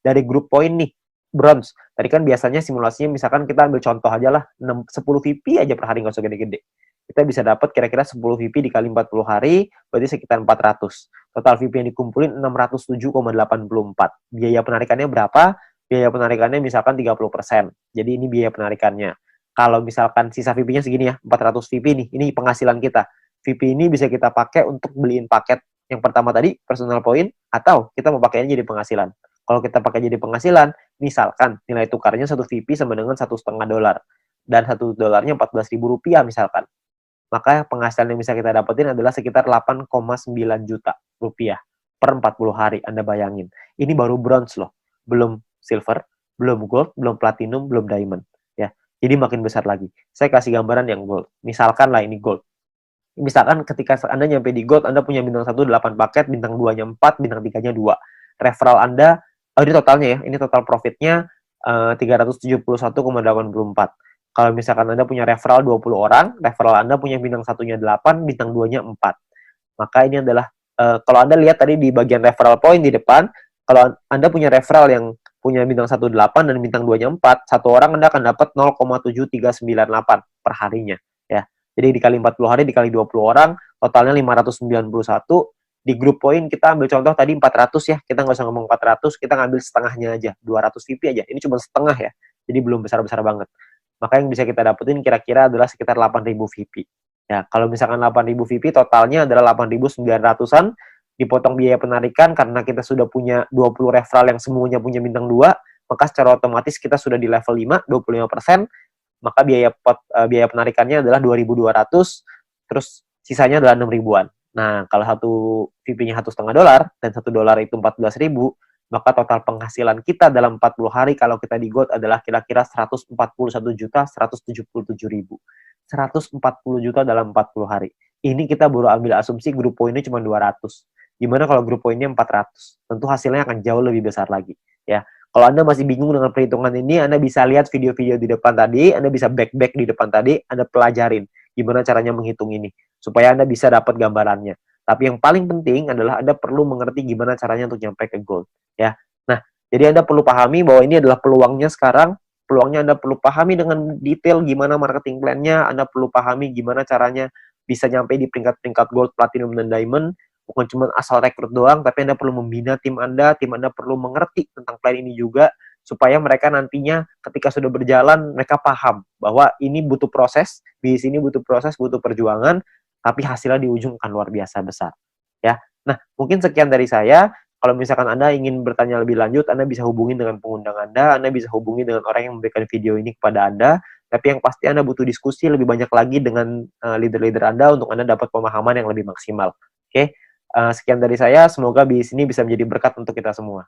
Dari grup poin nih, bronze. Tadi kan biasanya simulasinya misalkan kita ambil contoh aja lah, 10 VP aja per hari, nggak usah gede-gede. Kita bisa dapat kira-kira 10 VP dikali 40 hari, berarti sekitar 400. Total VP yang dikumpulin 607,84. Biaya penarikannya berapa? Biaya penarikannya misalkan 30%. Jadi ini biaya penarikannya. Kalau misalkan sisa VP-nya segini ya, 400 VP nih, ini penghasilan kita. VP ini bisa kita pakai untuk beliin paket yang pertama tadi, personal point, atau kita mau pakainya jadi penghasilan. Kalau kita pakai jadi penghasilan, misalkan nilai tukarnya 1 VP sama dengan $1,5. Dan $1 14.000 rupiah misalkan. Maka penghasilan yang bisa kita dapetin adalah sekitar 8,9 juta rupiah per 40 hari. Anda bayangin. Ini baru bronze loh. Belum silver, belum gold, belum platinum, belum diamond. Ya, jadi makin besar lagi. Saya kasih gambaran yang gold. Misalkan lah ini gold. Misalkan ketika Anda nyampe di gold, Anda punya bintang 1 8 paket, bintang 2-nya 4, bintang 3-nya 2. Referral Anda, ini totalnya ya, ini total profitnya 371,84. Kalau misalkan Anda punya referral 20 orang, referral Anda punya bintang 1-nya 8, bintang 2-nya 4. Maka ini adalah, kalau Anda lihat tadi di bagian referral point di depan, kalau Anda punya referral yang punya bintang 1 8 dan bintang 2-nya 4, satu orang Anda akan dapat 0,7398 per harinya. Ya. Jadi dikali 40 hari, dikali 20 orang, totalnya 591. Di grup poin kita ambil contoh tadi 400 ya, kita nggak usah ngomong 400, kita ngambil setengahnya aja, 200 VP aja. Ini cuma setengah ya, jadi belum besar-besar banget. Maka yang bisa kita dapetin kira-kira adalah sekitar 8.000 VP. Ya, kalau misalkan 8.000 VP totalnya adalah 8.900-an, dipotong biaya penarikan karena kita sudah punya 20 referral yang semuanya punya bintang 2, maka secara otomatis kita sudah di level 5, 25%, maka biaya penarikannya adalah 2.200, terus sisanya adalah 6.000-an. Nah, kalau satu VP-nya $1,5 dan $1 itu 14.000, maka total penghasilan kita dalam 40 hari kalau kita di gold adalah kira-kira 141.177.000. 140 juta dalam 40 hari. Ini kita baru ambil asumsi grup poinnya cuma 200. Gimana kalau grup poinnya 400? Tentu hasilnya akan jauh lebih besar lagi. Ya, kalau Anda masih bingung dengan perhitungan ini, Anda bisa lihat video-video di depan tadi, Anda bisa back di depan tadi, Anda pelajarin gimana caranya menghitung ini supaya Anda bisa dapat gambarannya. Tapi yang paling penting adalah Anda perlu mengerti gimana caranya untuk nyampe ke gold. Ya, nah, jadi Anda perlu pahami bahwa ini adalah peluangnya sekarang, peluangnya, Anda perlu pahami dengan detail gimana marketing plan-nya, Anda perlu pahami gimana caranya bisa nyampe di peringkat-peringkat gold, platinum, dan diamond. Bukan cuma asal rekrut doang, tapi Anda perlu membina tim Anda perlu mengerti tentang plan ini juga, supaya mereka nantinya ketika sudah berjalan, mereka paham bahwa ini butuh proses, di sini butuh proses, butuh perjuangan, tapi hasilnya di ujung akan luar biasa besar. Ya, nah mungkin sekian dari saya. Kalau misalkan Anda ingin bertanya lebih lanjut, Anda bisa hubungi dengan pengundang Anda bisa hubungi dengan orang yang memberikan video ini kepada Anda, tapi yang pasti Anda butuh diskusi lebih banyak lagi dengan leader-leader Anda untuk Anda dapat pemahaman yang lebih maksimal. Oke, sekian dari saya, semoga bisnis ini bisa menjadi berkat untuk kita semua.